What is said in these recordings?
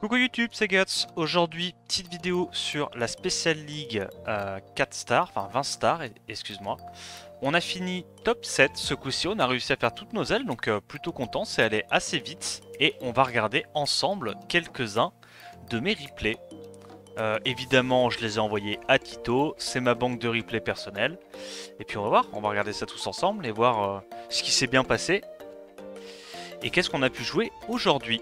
Coucou YouTube, c'est Guts. Aujourd'hui, petite vidéo sur la Special League 4 stars, enfin 20 stars, excuse-moi. On a fini top 7 ce coup-ci, on a réussi à faire toutes nos ailes, donc plutôt content, c'est allé assez vite. Et on va regarder ensemble quelques-uns de mes replays. Évidemment, je les ai envoyés à Tito, c'est ma banque de replays personnelle. Et puis on va voir, on va regarder ça tous ensemble et voir ce qui s'est bien passé. Et qu'est-ce qu'on a pu jouer aujourd'hui.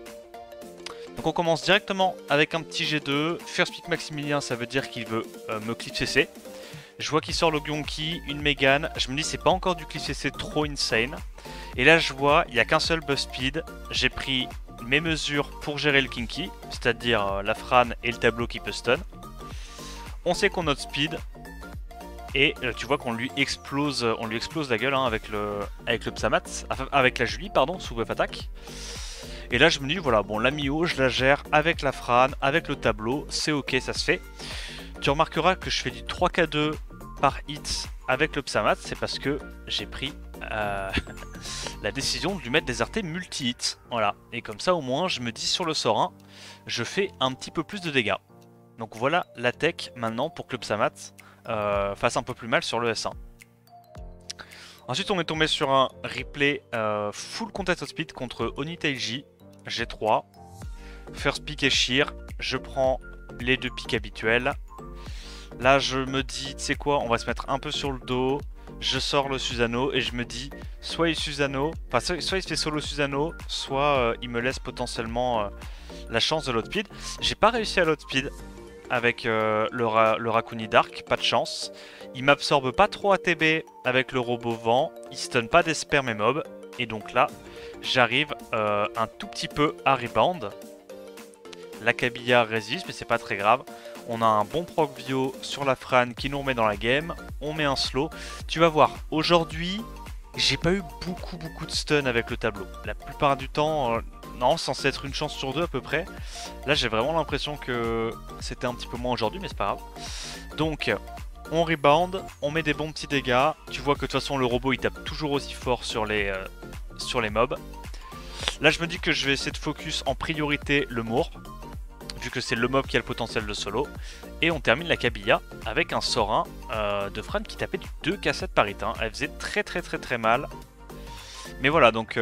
Donc on commence directement avec un petit G2. First pick Maximilien, ça veut dire qu'il veut me clip CC. Je vois qu'il sort le Gyonki, une Mégane. Je me dis c'est pas encore du clip CC trop insane. Et là je vois, il n'y a qu'un seul buff speed. J'ai pris mes mesures pour gérer le Kinky, c'est-à-dire la Fran et le tableau qui peut stun. On sait qu'on note speed. Et tu vois qu'on lui explose la gueule hein, avec le Psamat, enfin, avec la Julie pardon, sous buff attaque. Et là je me dis voilà, bon la Mio je la gère avec la Fran, avec le tableau, c'est ok, ça se fait. Tu remarqueras que je fais du 3k2 par hit avec le Psamat, c'est parce que j'ai pris la décision de lui mettre des RT multi-hit. Voilà, et comme ça au moins je me dis sur le sort 1, je fais un petit peu plus de dégâts. Donc voilà la tech maintenant pour que le Psamat fasse un peu plus mal sur le S1. Ensuite on est tombé sur un replay full contest speed contre Onitaiji. G3, first pick et Sheer, je prends les deux picks habituels. Là je me dis, tu sais quoi, on va se mettre un peu sur le dos. Je sors le Susano et je me dis, soit il Susano, enfin soit il se fait solo Susano, soit il me laisse potentiellement la chance de l'outspeed. J'ai pas réussi à l'outspeed avec le Rakuni Dark, pas de chance. Il m'absorbe pas trop ATB avec le robot vent, il stun pas d'esper mes mobs, et donc là j'arrive un tout petit peu à rebound. La Kabilla résiste, mais c'est pas très grave. On a un bon proc bio sur la Fran qui nous remet dans la game. On met un slow. Tu vas voir, aujourd'hui, j'ai pas eu beaucoup de stun avec le tableau. La plupart du temps, non, censé être une chance sur deux à peu près. Là, j'ai vraiment l'impression que c'était un petit peu moins aujourd'hui, mais c'est pas grave. Donc, on rebound, on met des bons petits dégâts. Tu vois que de toute façon, le robot il tape toujours aussi fort sur les mobs. Là je me dis que je vais essayer de focus en priorité le Moor, vu que c'est le mob qui a le potentiel de solo. Et on termine la Kabilla avec un sort 1 de Fran qui tapait du 2k7 par hit. Elle faisait très mal. Mais voilà, donc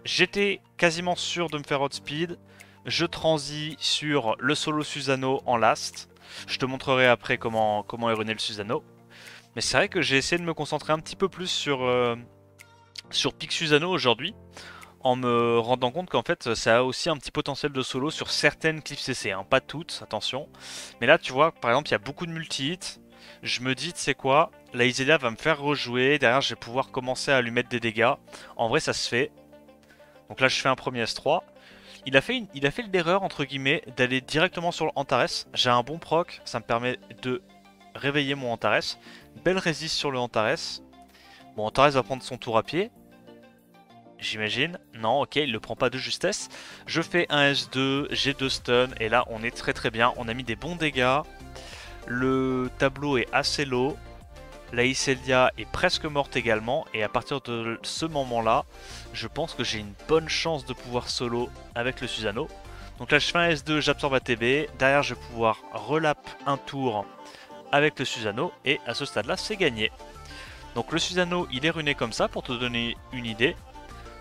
j'étais quasiment sûr de me faire outspeed. Je transis sur le solo Susano en last. Je te montrerai après comment erroner le Susano. Mais c'est vrai que j'ai essayé de me concentrer un petit peu plus sur Pic Susano aujourd'hui, en me rendant compte qu'en fait ça a aussi un petit potentiel de solo sur certaines clips CC, hein, pas toutes, attention. Mais là tu vois, par exemple il y a beaucoup de multi-hits, je me dis tu sais quoi, la Iselia va me faire rejouer, derrière je vais pouvoir commencer à lui mettre des dégâts. En vrai ça se fait. Donc là je fais un premier S3. Il a fait l'erreur entre guillemets d'aller directement sur le Antares. J'ai un bon proc, ça me permet de réveiller mon Antares. Belle résiste sur le Antares. Bon, Antares va prendre son tour à pied. J'imagine. Non, ok, il le prend pas de justesse. Je fais un S2, j'ai 2 stuns, et là on est très bien. On a mis des bons dégâts. Le tableau est assez low. La Iselia est presque morte également. Et à partir de ce moment-là, je pense que j'ai une bonne chance de pouvoir solo avec le Susano. Donc là je fais un S2, j'absorbe ATB. Derrière je vais pouvoir relap un tour avec le Susano. Et à ce stade-là, c'est gagné. Donc le Susano, il est runé comme ça pour te donner une idée.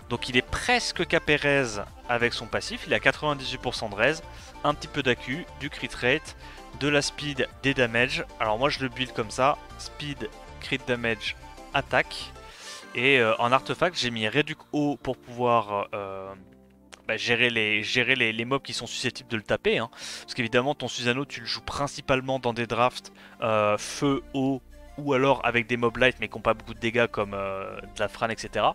Donc il est presque capé raise avec son passif, il a 98% de raise, un petit peu d'AQ, du crit rate, de la speed, des damage. Alors moi je le build comme ça, speed, crit damage, attaque. Et en artefact j'ai mis Reduc haut pour pouvoir gérer les mobs qui sont susceptibles de le taper. Hein. Parce qu'évidemment ton Susano tu le joues principalement dans des drafts feu, eau, ou alors avec des mobs light mais qui n'ont pas beaucoup de dégâts comme de la Fran, etc.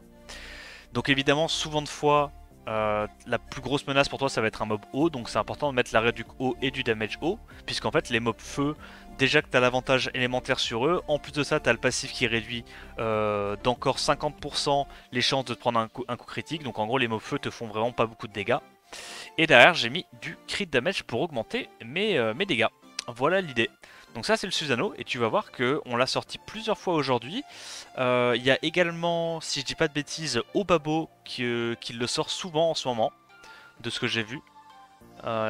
Donc évidemment, souvent de fois, la plus grosse menace pour toi, ça va être un mob haut. Donc c'est important de mettre la réduc haut et du damage haut. Puisqu'en fait, les mobs feu, déjà que tu as l'avantage élémentaire sur eux. En plus de ça, tu as le passif qui réduit d'encore 50% les chances de te prendre un coup critique. Donc en gros, les mobs feu te font vraiment pas beaucoup de dégâts. Et derrière, j'ai mis du crit damage pour augmenter mes dégâts. Voilà l'idée. Donc ça c'est le Susano et tu vas voir qu'on l'a sorti plusieurs fois aujourd'hui. Il y a également, si je dis pas de bêtises, Obabo qui le sort souvent en ce moment, de ce que j'ai vu.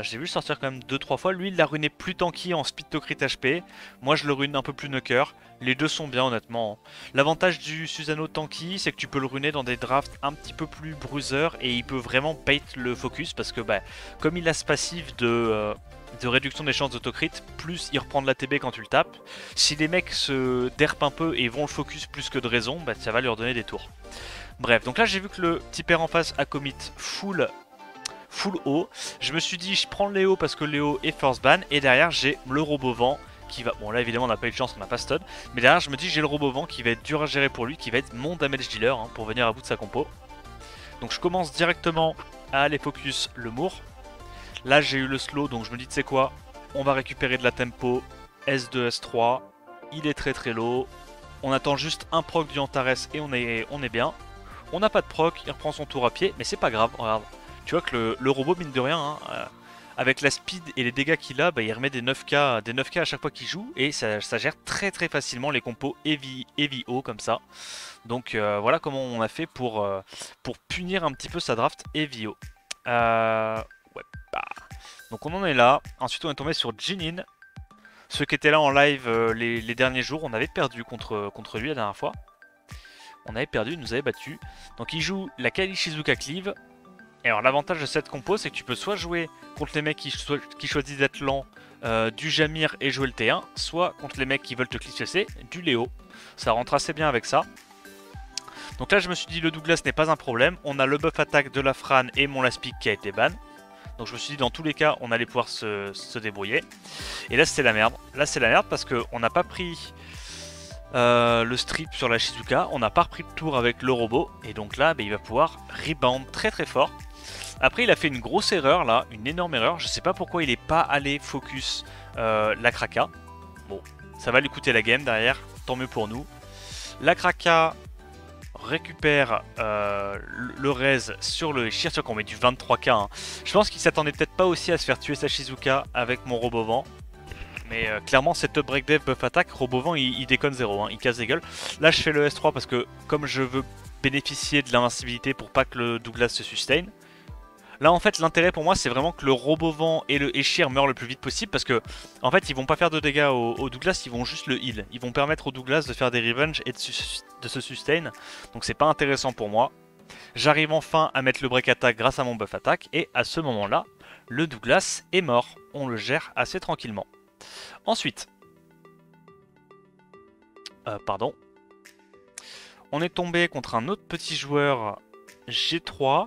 J'ai vu le sortir quand même 2-3 fois. Lui, il l'a ruiné plus tanky en speed to crit HP. Moi, je le ruine un peu plus knocker. Les deux sont bien, honnêtement. L'avantage du Susano tanky, c'est que tu peux le ruiner dans des drafts un petit peu plus bruiser et il peut vraiment bait le focus parce que, bah, comme il a ce passif de réduction des chances d'autocrit, plus il reprend de la TB quand tu le tapes. Si les mecs se derpent un peu et vont le focus plus que de raison, bah, ça va lui redonner des tours. Bref, donc là, j'ai vu que le petit père en face a commit full haut. Je me suis dit je prends le Léo parce que Léo est first ban et derrière j'ai le Robovan qui va... Bon là évidemment on n'a pas eu de chance, on n'a pas stun. Mais derrière je me dis j'ai le Robovan qui va être dur à gérer pour lui, qui va être mon damage dealer hein, pour venir à bout de sa compo. Donc je commence directement à aller focus le Moor. Là j'ai eu le slow donc je me dis tu sais quoi, on va récupérer de la tempo. S2, S3, il est très low. On attend juste un proc du Antares et on est bien. On n'a pas de proc, il reprend son tour à pied mais c'est pas grave, regarde. Tu vois que le robot, mine de rien, hein, avec la speed et les dégâts qu'il a, bah, il remet des 9k à chaque fois qu'il joue. Et ça gère très facilement les compos heavy haut comme ça. Donc voilà comment on a fait pour punir un petit peu sa draft heavy haut. Ouais, bah. Donc on en est là. Ensuite on est tombé sur Jinin. Ceux qui étaient là en live les derniers jours, on avait perdu contre lui la dernière fois. On avait perdu, il nous avait battu. Donc il joue la Kali Shizuka Cleave. Et alors l'avantage de cette compo c'est que tu peux soit jouer contre les mecs qui choisissent d'être lents du Jamir et jouer le T1, soit contre les mecs qui veulent te cliff CC, du Léo. Ça rentre assez bien avec ça. Donc là je me suis dit le Douglas n'est pas un problème, on a le buff attaque de la Fran et mon last pick qui a été ban. Donc je me suis dit dans tous les cas on allait pouvoir se débrouiller. Et là c'était la merde, là c'est la merde parce qu'on n'a pas pris le strip sur la Shizuka, on n'a pas repris de tour avec le robot. Et donc là bah, il va pouvoir rebound très fort. Après il a fait une grosse erreur là, une énorme erreur, je sais pas pourquoi il est pas allé focus la Kraka. Bon, ça va lui coûter la game derrière, tant mieux pour nous. La Kraka récupère le raise sur le Shir, sur qu'on met du 23k. Hein. Je pense qu'il s'attendait peut-être pas aussi à se faire tuer sa Shizuka avec mon Robovan. Mais clairement cette break dev buff attaque, Robovan il déconne zéro, hein, il casse des gueules. Là je fais le S3 parce que comme je veux bénéficier de l'invincibilité pour pas que le Douglas se sustain. Là en fait l'intérêt pour moi c'est vraiment que le Robovan et le Eshir meurent le plus vite possible parce que en fait ils vont pas faire de dégâts au Douglas, ils vont juste le heal. Ils vont permettre au Douglas de faire des revenge et de se sustain. Donc c'est pas intéressant pour moi. J'arrive enfin à mettre le break attack grâce à mon buff attack et à ce moment là le Douglas est mort. On le gère assez tranquillement. Ensuite, pardon, on est tombé contre un autre petit joueur G3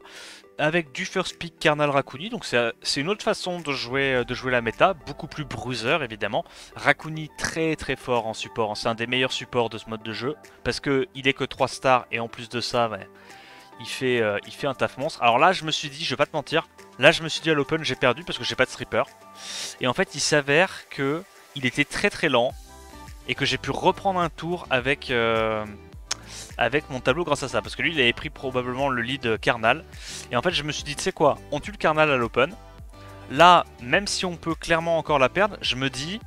avec du first pick Karnal Rakuni, donc c'est une autre façon de jouer la méta, beaucoup plus bruiser évidemment. Rakuni très fort en support, c'est un des meilleurs supports de ce mode de jeu, parce qu'il est que 3 stars et en plus de ça, ouais, il fait un taf monstre. Alors là je me suis dit, je vais pas te mentir, là je me suis dit à l'open j'ai perdu parce que j'ai pas de stripper. Et en fait il s'avère que il était très lent et que j'ai pu reprendre un tour avec mon tableau grâce à ça, parce que lui il avait pris probablement le lead Karnal. Et en fait je me suis dit tu sais quoi, on tue le Karnal à l'open. Là même si on peut clairement encore la perdre, je me dis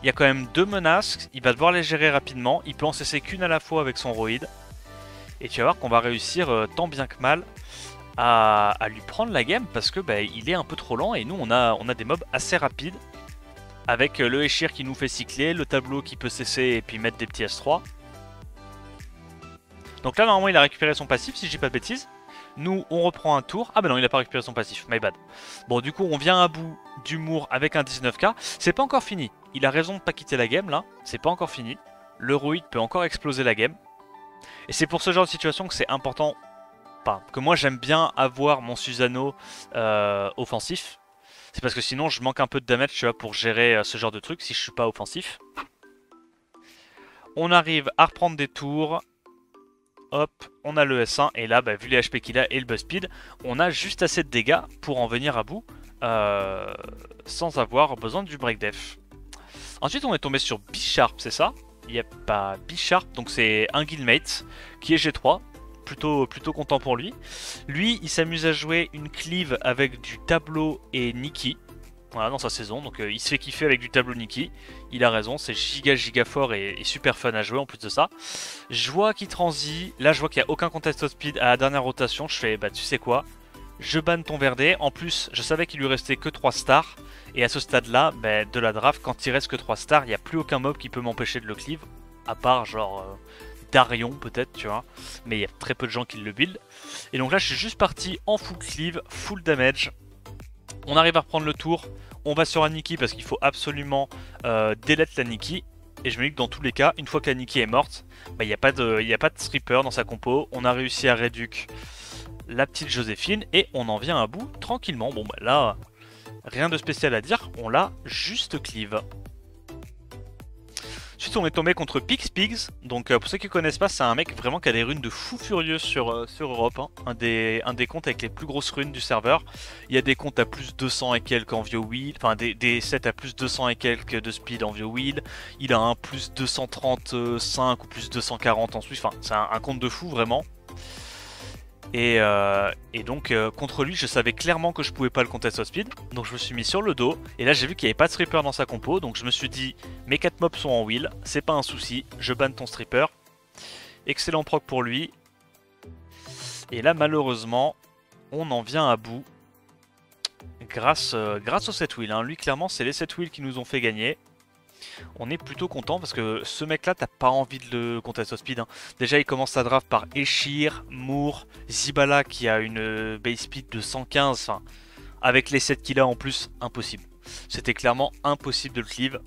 il y a quand même 2 menaces, il va devoir les gérer rapidement, il peut en cesser qu'une à la fois avec son Roid. Et tu vas voir qu'on va réussir tant bien que mal à lui prendre la game, parce que bah, il est un peu trop lent et nous on a des mobs assez rapides. Avec le Eshir qui nous fait cycler, le tableau qui peut cesser et puis mettre des petits S3. Donc là normalement il a récupéré son passif si je dis pas de bêtises. Nous on reprend un tour. Ah bah non il a pas récupéré son passif, my bad. Bon du coup on vient à bout du Moor avec un 19k. C'est pas encore fini. Il a raison de pas quitter la game là. C'est pas encore fini. Le Roid peut encore exploser la game. Et c'est pour ce genre de situation que c'est important. Enfin, que moi j'aime bien avoir mon Susano offensif. C'est parce que sinon je manque un peu de damage tu vois, pour gérer ce genre de truc si je suis pas offensif. On arrive à reprendre des tours. Hop, on a le S1 et là, bah, vu les HP qu'il a et le buzz speed, on a juste assez de dégâts pour en venir à bout sans avoir besoin du break def. Ensuite, on est tombé sur B-Sharp, c'est ça? Il n'y a pas B-Sharp, donc c'est un guildmate qui est G3. Plutôt content pour lui. Lui, il s'amuse à jouer une cleave avec du tableau et Nikki. Voilà, dans sa saison, donc il se fait kiffer avec du tableau Nikki. Il a raison, c'est giga fort et super fun à jouer en plus de ça. Je vois qu'il transit, là je vois qu'il n'y a aucun contest au speed à la dernière rotation. Je fais, bah tu sais quoi, je banne ton Verdé. En plus, je savais qu'il lui restait que 3 stars. Et à ce stade-là, bah, de la draft, quand il reste que 3 stars, il n'y a plus aucun mob qui peut m'empêcher de le cleave. À part genre Darion peut-être, tu vois. Mais il y a très peu de gens qui le build. Et donc là, je suis juste parti en full cleave, full damage. On arrive à reprendre le tour. On va sur Aniki parce qu'il faut absolument delete la Niki. Et je me dis que dans tous les cas, une fois que la Niki est morte, bah, il n'y a pas de stripper dans sa compo. On a réussi à réduire la petite Joséphine et on en vient à bout tranquillement. Bon bah là, rien de spécial à dire, on l'a juste cleave. Ensuite on est tombé contre Pix. Donc pour ceux qui connaissent pas, c'est un mec vraiment qui a des runes de fou furieux sur Europe, hein. un des comptes avec les plus grosses runes du serveur. Il y a des comptes à plus 200 et quelques en Vio Wheel, enfin des sets à plus 200 et quelques de speed en Vio Wheel. Il a un plus 235 ou plus 240 en Swift, enfin c'est un compte de fou vraiment. Et donc contre lui je savais clairement que je pouvais pas le contest au speed. Donc je me suis mis sur le dos. Et là j'ai vu qu'il n'y avait pas de stripper dans sa compo. Donc je me suis dit mes 4 mobs sont en wheel, c'est pas un souci, je banne ton stripper. Excellent proc pour lui. Et là malheureusement on en vient à bout. Grâce au set wheel, hein. Lui clairement c'est les set wheel qui nous ont fait gagner. On est plutôt content parce que ce mec là t'as pas envie de le contest au speed, hein. Déjà il commence sa draft par Eshir, Moore, Zibala qui a une base speed de 115, enfin avec les 7 qu'il a en plus, impossible. C'était clairement impossible de le cleave.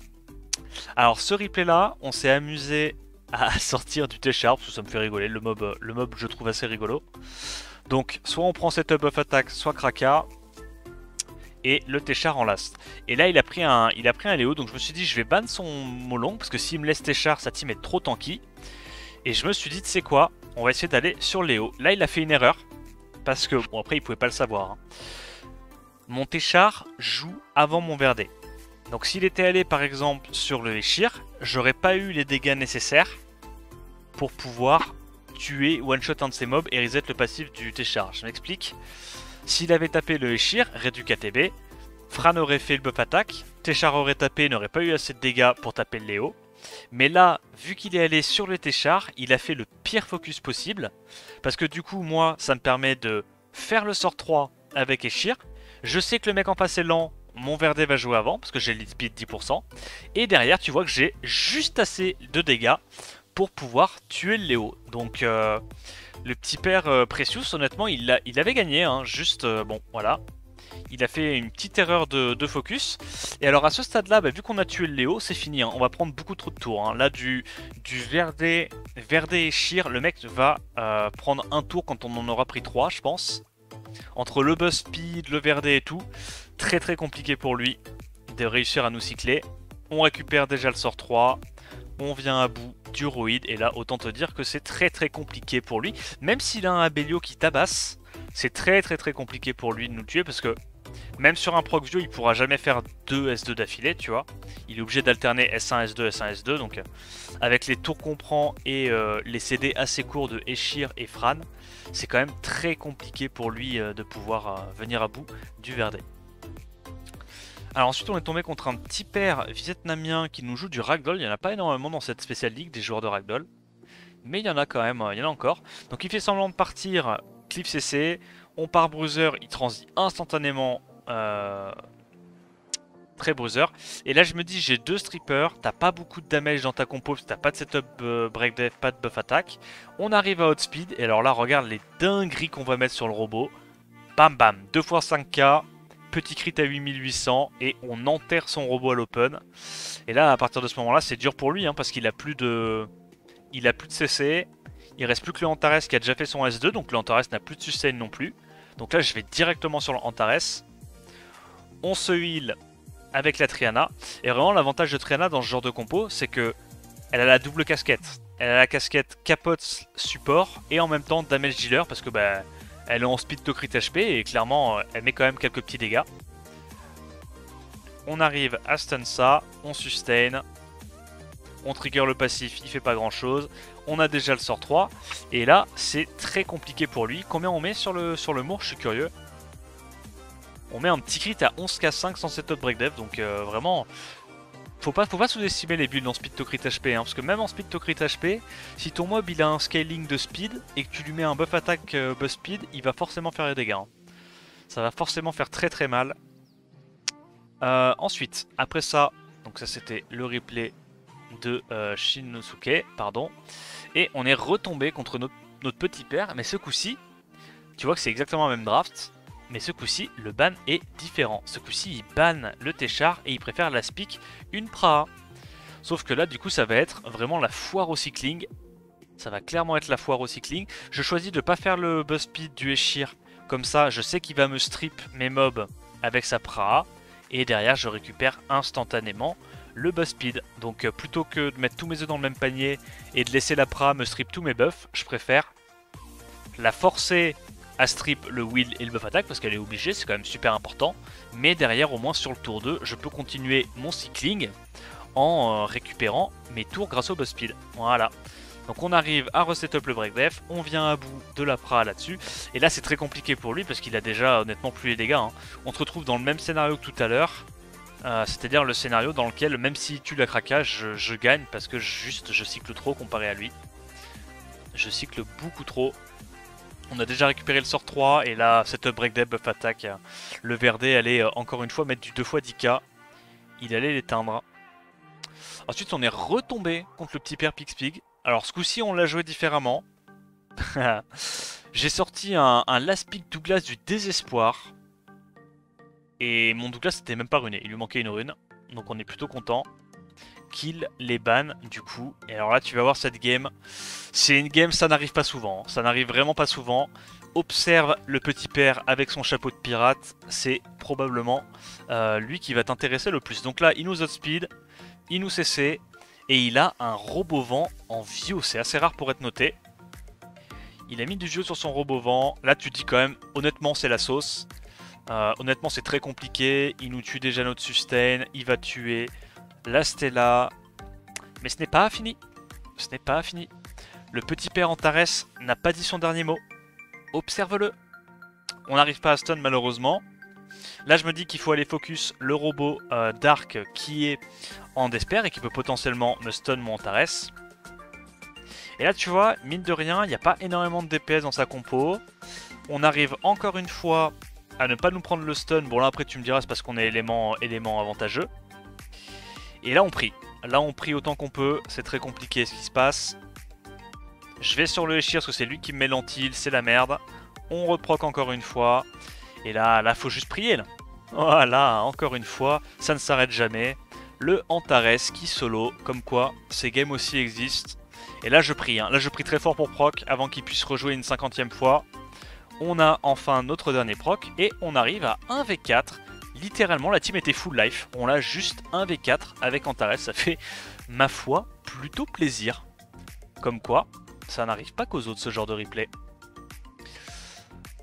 Alors ce replay là, on s'est amusé à sortir du T-Sharp parce que ça me fait rigoler, le mob je trouve assez rigolo. Donc soit on prend setup buff attack, soit Kraka. Et le Téchar en last. Et là il a pris un Léo, donc je me suis dit je vais ban son Molong parce que s'il me laisse Téchar, sa team est trop tanky. Et je me suis dit tu sais quoi, on va essayer d'aller sur Léo. Là il a fait une erreur parce que bon après il pouvait pas le savoir, hein. Mon Téchar joue avant mon Verdé. Donc s'il était allé par exemple sur le Eshir, j'aurais pas eu les dégâts nécessaires pour pouvoir tuer one shot un de ses mobs et reset le passif du Téchar. Je m'explique. S'il avait tapé le Eshir, réduit KTB, Fran aurait fait le buff attack, Téchar aurait tapé, n'aurait pas eu assez de dégâts pour taper le Léo. Mais là, vu qu'il est allé sur le Téchar, il a fait le pire focus possible. Parce que du coup, moi, ça me permet de faire le sort 3 avec Eshir. Je sais que le mec en face est lent, mon Verdé va jouer avant, parce que j'ai lead speed 10%. Et derrière, tu vois que j'ai juste assez de dégâts pour pouvoir tuer le Léo. Donc... le petit père Precious, honnêtement, il avait gagné, hein, juste, bon, voilà. Il a fait une petite erreur de focus. Et alors à ce stade-là, bah, vu qu'on a tué le Léo, c'est fini, hein, on va prendre beaucoup trop de tours, hein. Là, du Verdé et Shir, le mec va prendre un tour quand on en aura pris 3, je pense. Entre le buzz speed, le Verdé et tout, très très compliqué pour lui de réussir à nous cycler. On récupère déjà le sort 3. On vient à bout du Roid et là autant te dire que c'est très très compliqué pour lui. Même s'il a un Abelio qui tabasse, c'est très très très compliqué pour lui de nous tuer parce que même sur un proc vieux il pourra jamais faire 2 S2 d'affilée, tu vois. Il est obligé d'alterner S1, S2, S1, S2, donc avec les tours qu'on prend et les CD assez courts de Eshir et Fran, c'est quand même très compliqué pour lui de pouvoir venir à bout du Verdé. Alors ensuite on est tombé contre un petit père vietnamien qui nous joue du ragdoll. Il n'y en a pas énormément dans cette spéciale ligue des joueurs de ragdoll, mais il y en a quand même, il y en a encore. Donc il fait semblant de partir, clip CC, on part bruiser, il transit instantanément très bruiser. Et là je me dis j'ai 2 strippers, t'as pas beaucoup de damage dans ta compo parce que t'as pas de setup break def, pas de buff attack. On arrive à outspeed et alors là regarde les dingueries qu'on va mettre sur le robot. Bam bam, 2 x 5k. Petit crit à 8800 et on enterre son robot à l'open. Et là à partir de ce moment là c'est dur pour lui, hein, parce qu'il a plus de CC. Il reste plus que le Antares qui a déjà fait son S2. Donc le Antares n'a plus de sustain non plus. Donc là je vais directement sur le Antares. On se heal avec la Triana. Et vraiment l'avantage de Triana dans ce genre de compo, c'est que elle a la double casquette. Elle a la casquette capote support et en même temps damage dealer parce que bah elle est en speed to crit HP et clairement elle met quand même quelques petits dégâts. On arrive à stun ça, on sustain, on trigger le passif, il fait pas grand chose. On a déjà le sort 3 et là c'est très compliqué pour lui. Combien on met sur le Moore, je suis curieux. On met un petit crit à 11k5 sans setup break dev, donc vraiment... Faut pas sous-estimer les builds en speed to crit HP, hein, parce que même en speed to crit HP, si ton mob il a un scaling de speed et que tu lui mets un buff attack buff speed, il va forcément faire des dégâts, hein. Ça va forcément faire très très mal. Ensuite, après ça, donc ça c'était le replay de Shinosuke, pardon. Et on est retombé contre notre petit père, mais ce coup-ci, tu vois que c'est exactement le même draft. Mais ce coup-ci, le ban est différent. Ce coup-ci, il banne le Téchar et il préfère la Speak une Praha. Sauf que là, du coup, ça va être vraiment la foire au cycling. Ça va clairement être la foire au cycling. Je choisis de ne pas faire le buzz speed du Eshir. Comme ça, je sais qu'il va me strip mes mobs avec sa Praha. Et derrière, je récupère instantanément le buzz speed. Donc plutôt que de mettre tous mes œufs dans le même panier et de laisser la Praha me strip tous mes buffs, je préfère la forcer à strip le wheel et le buff attack parce qu'elle est obligée, c'est quand même super important. Mais derrière, au moins sur le tour 2, je peux continuer mon cycling en récupérant mes tours grâce au buzz speed. Voilà. Donc on arrive à reset up le break def, on vient à bout de la Praha là-dessus. Et là c'est très compliqué pour lui parce qu'il a déjà honnêtement plus les dégâts. Hein. On se retrouve dans le même scénario que tout à l'heure. C'est-à-dire le scénario dans lequel même s'il tue la craquage, je gagne parce que juste je cycle trop comparé à lui. Je cycle beaucoup trop. On a déjà récupéré le sort 3 et là setup break def, buff attack. Le Verdé allait encore une fois mettre du 2 x 10k. Il allait l'éteindre. Ensuite on est retombé contre le petit père Pixpig. Alors ce coup-ci on l'a joué différemment. J'ai sorti un Last Pick Douglas du désespoir. Et mon Douglas n'était même pas runé, il lui manquait une rune. Donc on est plutôt content. Kill les bans du coup. Et alors là tu vas voir cette game. C'est une game, ça n'arrive pas souvent. Ça n'arrive vraiment pas souvent. Observe le petit père avec son chapeau de pirate. C'est probablement lui qui va t'intéresser le plus. Donc là il nous outspeed, il nous CC. Et il a un Robovent en Vio, c'est assez rare pour être noté. Il a mis du Vio sur son Robovent. Là tu te dis quand même, honnêtement c'est la sauce. Honnêtement c'est très compliqué. Il nous tue déjà notre sustain. Il va tuer la Stella. Mais ce n'est pas fini. Ce n'est pas fini. Le petit père Antares n'a pas dit son dernier mot. Observe-le. On n'arrive pas à stun malheureusement. Là je me dis qu'il faut aller focus le robot Dark qui est en Despair et qui peut potentiellement me stun mon Antares. Et là tu vois, mine de rien, il n'y a pas énormément de DPS dans sa compo. On arrive encore une fois à ne pas nous prendre le stun. Bon là après tu me diras c'est parce qu'on est élément avantageux. Et là on prie. Là on prie autant qu'on peut, c'est très compliqué ce qui se passe. Je vais sur le Eshir parce que c'est lui qui me met l'antil, c'est la merde. On reproc encore une fois. Et là faut juste prier là. Voilà, encore une fois, ça ne s'arrête jamais. Le Antares qui solo, comme quoi ces games aussi existent. Et là je prie, hein. Là je prie très fort pour proc avant qu'il puisse rejouer une 50e fois. On a enfin notre dernier proc et on arrive à 1v4. Littéralement la team était full life. On l'a juste 1v4 avec Antares, ça fait ma foi plutôt plaisir. Comme quoi, ça n'arrive pas qu'aux autres ce genre de replay.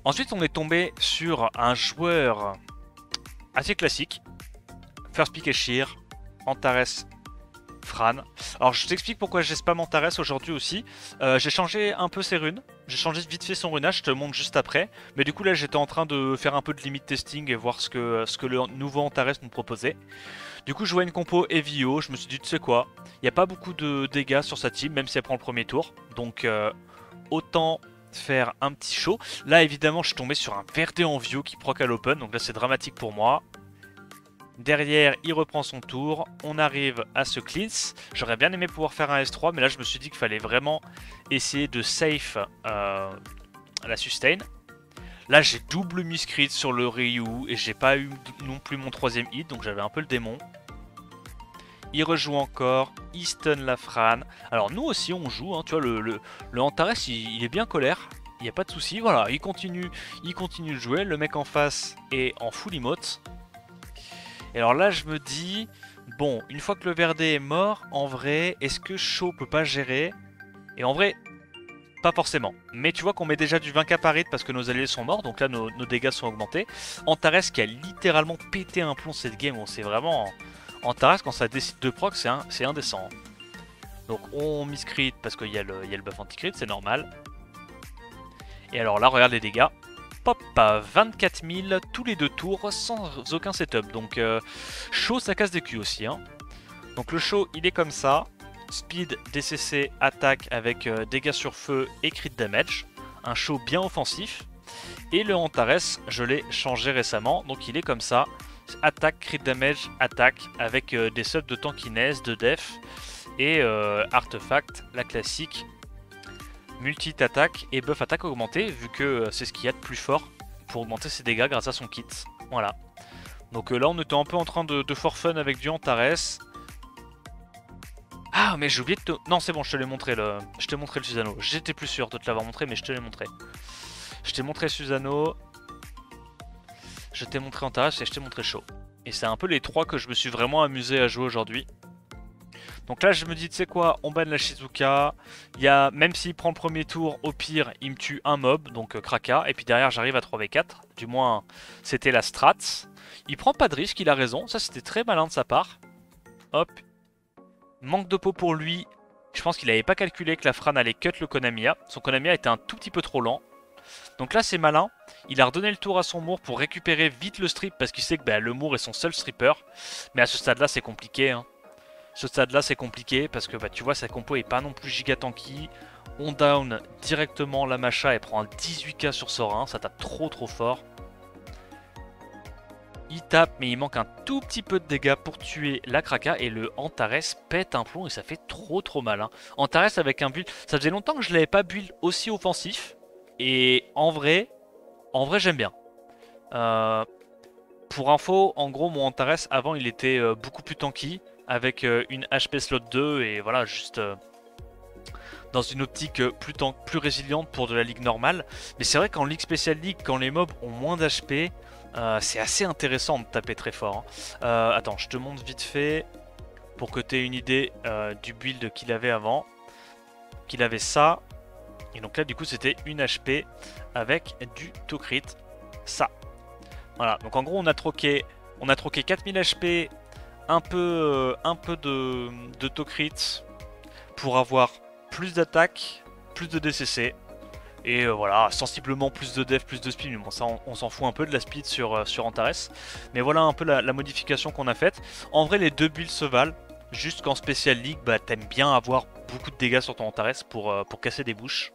Ensuite on est tombé sur un joueur assez classique. First pick Eshir, Antares, Fran. Alors je t'explique pourquoi j'ai spam Antares aujourd'hui aussi. J'ai changé un peu ses runes. J'ai changé vite fait son runage, je te le montre juste après. Mais du coup là j'étais en train de faire un peu de limit testing et voir ce que le nouveau Antares nous proposait. Du coup je vois une compo EVO, je me suis dit tu sais quoi, il n'y a pas beaucoup de dégâts sur sa team même si elle prend le premier tour. Donc autant faire un petit show. Là évidemment je suis tombé sur un Verdé en Vio qui proc à l'open, donc là c'est dramatique pour moi. Derrière, il reprend son tour. On arrive à ce cleanse. J'aurais bien aimé pouvoir faire un S3, mais là, je me suis dit qu'il fallait vraiment essayer de safe la sustain. Là, j'ai double miscrit sur le Ryu et j'ai pas eu non plus mon troisième hit, donc j'avais un peu le démon. Il rejoue encore. Il stun la Fran. Alors, nous aussi, on joue. Hein, tu vois, le Antares, il est bien colère. Il n'y a pas de souci. Voilà, il continue de jouer. Le mec en face est en full emote. Et alors là je me dis, bon, une fois que le Verdé est mort, en vrai, est-ce que Shaw peut pas gérer? Et en vrai, pas forcément. Mais tu vois qu'on met déjà du 20k par hit parce que nos alliés sont morts, donc là nos dégâts sont augmentés. Antares qui a littéralement pété un plomb cette game, on sait vraiment... Antares quand ça décide de proc, c'est indécent. Donc on miscrit parce qu'il y a le buff anti-crit, c'est normal. Et alors là, regarde les dégâts. Hop, 24 000 tous les 2 tours sans aucun setup. Donc Shaw ça casse des culs aussi. Hein. Donc le Shaw il est comme ça. Speed, DCC, attaque avec dégâts sur feu et crit damage. Un Shaw bien offensif. Et le Antares, je l'ai changé récemment, donc il est comme ça. Attaque, crit damage, attaque, avec des subs de tankiness, de def, et artefact, la classique, multi-attaque et buff attaque augmentée, vu que c'est ce qu'il y a de plus fort pour augmenter ses dégâts grâce à son kit. Voilà. Donc là on était un peu en train de for fun avec du Antares. Ah mais j'ai oublié de te... Non c'est bon, je te l'ai montré je t'ai montré le Susano. J'étais plus sûr de te l'avoir montré mais je te l'ai montré. Je t'ai montré Susano, je t'ai montré Antares et je t'ai montré Shaw. Et c'est un peu les trois que je me suis vraiment amusé à jouer aujourd'hui. Donc là je me dis tu sais quoi, on banne la Shizuka. Même s'il prend le premier tour, au pire il me tue un mob, donc Kraka. Et puis derrière j'arrive à 3v4. Du moins c'était la strat. Il prend pas de risque, il a raison, ça c'était très malin de sa part. Hop. Manque de peau pour lui. Je pense qu'il n'avait pas calculé que la Fran allait cut le Konamiya. Son Konamiya était un tout petit peu trop lent. Donc là c'est malin. Il a redonné le tour à son Moore pour récupérer vite le strip. Parce qu'il sait que le Moore est son seul stripper. Mais à ce stade là c'est compliqué. Hein. Ce stade là c'est compliqué. Parce que tu vois sa compo est pas non plus giga tanky. On down directement la Masha. Elle prend un 18k sur Sorin. Ça tape trop fort. Il tape, mais il manque un tout petit peu de dégâts pour tuer la Kraka. Et le Antares pète un plomb et ça fait trop mal. Hein. Antares avec un build... Ça faisait longtemps que je l'avais pas build aussi offensif. Et en vrai j'aime bien. Pour info, en gros, mon Antares, avant, il était beaucoup plus tanky. Avec une HP slot 2 et voilà, juste... dans une optique plus résiliente pour de la ligue normale. Mais c'est vrai qu'en ligue spéciale league, quand les mobs ont moins d'HP... c'est assez intéressant de taper très fort. Hein. Attends, je te montre vite fait pour que tu aies une idée du build qu'il avait avant. Qu'il avait ça. Et donc là, du coup, c'était une HP avec du to crit. Ça. Voilà. Donc en gros, on a troqué 4000 HP, un peu de to crit pour avoir plus d'attaque, plus de DCC. Et voilà, sensiblement plus de def, plus de speed, mais bon ça on s'en fout un peu de la speed sur Antares. Mais voilà un peu la modification qu'on a faite. En vrai les deux builds se valent, juste qu'en Special League, t'aimes bien avoir beaucoup de dégâts sur ton Antares pour casser des bouches.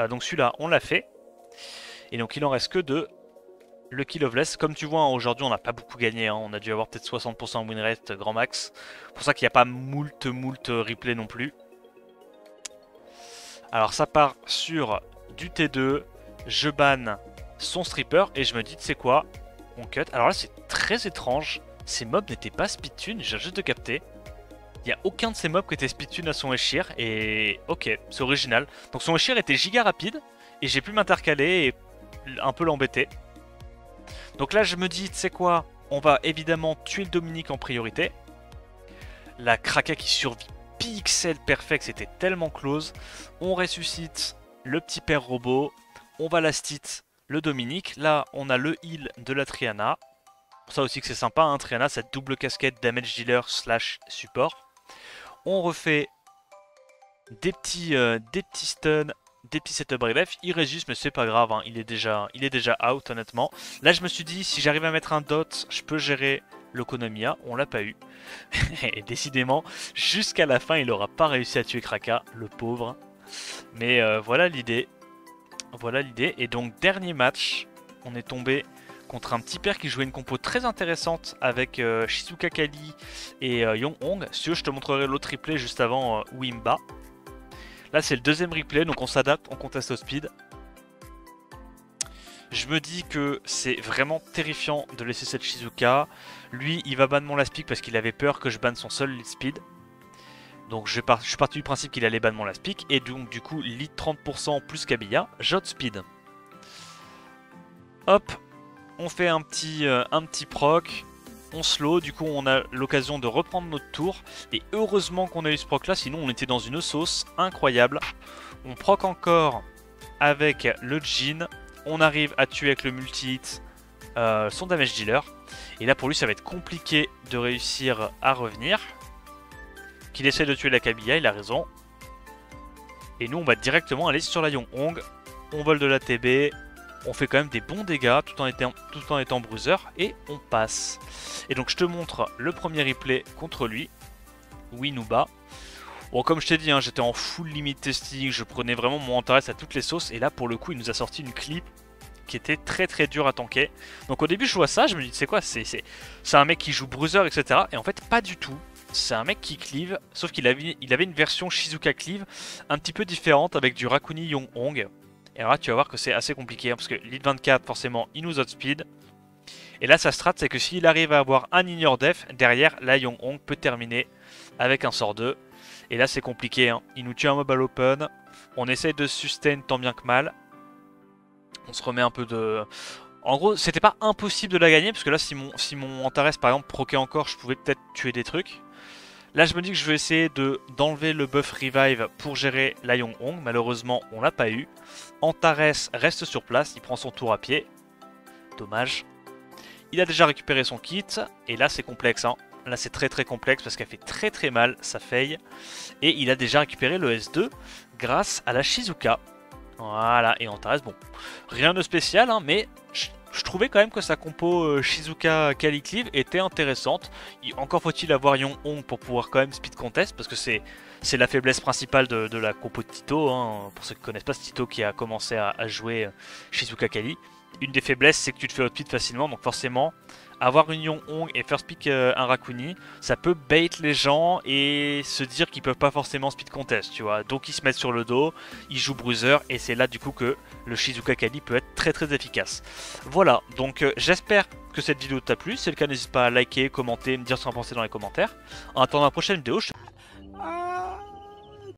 Donc celui-là on l'a fait. Et donc il en reste que deux. Le Kill of Less, comme tu vois hein, aujourd'hui on n'a pas beaucoup gagné, hein. On a dû avoir peut-être 60% win rate grand max. C'est pour ça qu'il n'y a pas moult replay non plus. Alors ça part sur du T2, je banne son stripper et je me dis tu sais quoi, on cut. Alors là c'est très étrange, ces mobs n'étaient pas speedtune, j'ai juste de capter. Il n'y a aucun de ces mobs qui était speedtune à son Eshir et ok, c'est original. Donc son Eshir était giga rapide et j'ai pu m'intercaler et un peu l'embêter. Donc là je me dis tu sais quoi, on va évidemment tuer le Dominique en priorité. La Kraka qui survit pixel perfect, c'était tellement close. On ressuscite le petit père robot, on va last hit le Dominique. Là on a le heal de la Triana. Pour ça aussi que c'est sympa, hein, Triana, cette double casquette damage dealer / support. On refait des petits stuns, des petits setup bref. Il résiste mais c'est pas grave, hein, il est déjà out honnêtement. Là je me suis dit si j'arrive à mettre un dot, je peux gérer le Konamiya, on l'a pas eu. Et décidément, jusqu'à la fin, il n'aura pas réussi à tuer Kraka, le pauvre. Mais voilà l'idée. Voilà l'idée. Et donc, dernier match, on est tombé contre un petit père qui jouait une compo très intéressante avec Shizuka Kali et Yong Hong. Si tu veux, je te montrerai l'autre replay juste avant Wimba. Là, c'est le deuxième replay, donc on s'adapte, on conteste au speed. Je me dis que c'est vraiment terrifiant de laisser cette Shizuka. Lui, il va ban mon last pick parce qu'il avait peur que je banne son seul lead speed. Donc je suis parti du principe qu'il allait ban mon last pick. Et donc du coup, lead 30% plus Kabiya, j'out speed. Hop, on fait un petit proc. On slow, du coup on a l'occasion de reprendre notre tour. Et heureusement qu'on a eu ce proc là, sinon on était dans une sauce incroyable. On proc encore avec le Jin. On arrive à tuer avec le multi-hit son damage dealer. Et là pour lui ça va être compliqué de réussir à revenir. Qu'il essaie de tuer la Kabiya, il a raison. Et nous on va directement aller sur la Yong Hong. On vole de la TB. On fait quand même des bons dégâts tout en étant bruiser. Et on passe. Et donc je te montre le premier replay contre lui. Winuba. Bon comme je t'ai dit, hein, j'étais en full limit testing. Je prenais vraiment mon Antares à toutes les sauces. Et là pour le coup il nous a sorti une clip qui était très très dur à tanker. Donc au début je vois ça, je me dis c'est quoi, c'est un mec qui joue bruiser etc. Et en fait pas du tout. C'est un mec qui cleave, sauf qu'il avait une version Shizuka cleave un petit peu différente avec du Rakuni Yong-Hong. Et alors là tu vas voir que c'est assez compliqué, hein, parce que lead 24 forcément il nous outspeed. Et là sa strat c'est que s'il arrive à avoir un ignore def, derrière la Yong-Hong peut terminer avec un sort 2. Et là c'est compliqué, hein. Il nous tue un mob à l'open, on essaye de sustain tant bien que mal. On se remet un peu de... En gros c'était pas impossible de la gagner, parce que là si mon Antares par exemple proquait encore, je pouvais peut-être tuer des trucs. Là je me dis que je vais essayer d'enlever le buff revive pour gérer la Yong-Hong. Malheureusement on l'a pas eu. Antares reste sur place, il prend son tour à pied. Dommage. Il a déjà récupéré son kit. Et là c'est complexe, hein. Là c'est très très complexe parce qu'elle fait très très mal sa faille. Et il a déjà récupéré le S2 grâce à la Shizuka. Voilà, et Antares, bon, rien de spécial, hein, mais je trouvais quand même que sa compo Shizuka Kali Cleave était intéressante. Encore faut-il avoir Yong-Hong pour pouvoir quand même speed contest, parce que c'est la faiblesse principale de la compo de Tito, hein. Pour ceux qui ne connaissent pas, c'est Tito qui a commencé à jouer Shizuka Kali. Une des faiblesses, c'est que tu te fais outspeed facilement, donc forcément, avoir une Yong-Hong et first pick un Rakuni, ça peut bait les gens et se dire qu'ils peuvent pas forcément speed contest, tu vois. Donc ils se mettent sur le dos, ils jouent bruiser, et c'est là du coup que le Shizuka Kali peut être très très efficace. Voilà, donc j'espère que cette vidéo t'a plu. Si c'est le cas, n'hésite pas à liker, commenter, me dire ce que t'en pensez dans les commentaires. En attendant la prochaine vidéo,